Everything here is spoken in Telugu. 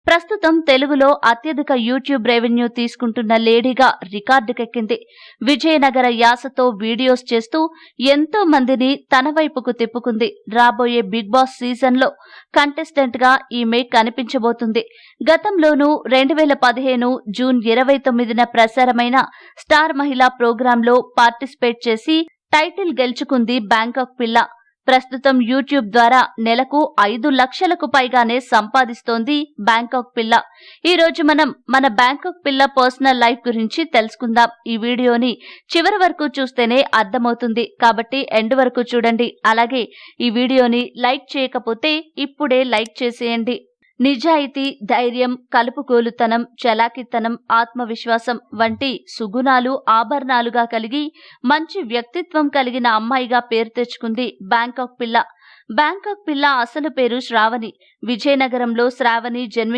ప్రస్తుతం తెలుగులో అత్యధిక యూట్యూబ్ రెవెన్యూ తీసుకుంటున్న లేడీగా రికార్డుకెక్కింది. విజయనగర యాసతో వీడియోస్ చేస్తూ ఎంతో మందిని తన వైపుకు తిప్పుకుంది. రాబోయే బిగ్ బాస్ సీజన్లో కంటెస్టెంట్ గా ఈమె కనిపించబోతుంది. గతంలోనూ 2015 జూన్ 29న ప్రసారమైన స్టార్ మహిళా ప్రోగ్రాంలో పార్టిసిపేట్ చేసి టైటిల్ గెలుచుకుంది బ్యాంకాక్ పిల్ల. ప్రస్తుతం యూట్యూబ్ ద్వారా నెలకు 5 లక్షలకు పైగానే సంపాదిస్తోంది బ్యాంకాక్ పిల్ల. ఈ రోజు మనం మన బ్యాంకాక్ పిల్ల పర్సనల్ లైఫ్ గురించి తెలుసుకుందాం. ఈ వీడియోని చివరి వరకు చూస్తేనే అర్థమవుతుంది కాబట్టి ఎండ్ వరకు చూడండి. అలాగే ఈ వీడియోని లైక్ చేయకపోతే ఇప్పుడే లైక్ చేసేయండి. నిజాయితీ, ధైర్యం, కలుపుగోలుతనం, చలాకితనం, ఆత్మవిశ్వాసం వంటి సుగుణాలు ఆభరణాలుగా కలిగి మంచి వ్యక్తిత్వం కలిగిన అమ్మాయిగా పేరు తెచ్చుకుంది బ్యాంకాక్ పిల్ల. బ్యాంకాక్ పిల్ల అసలు పేరు శ్రావణి. విజయనగరంలో శ్రావణి జన్మించారు.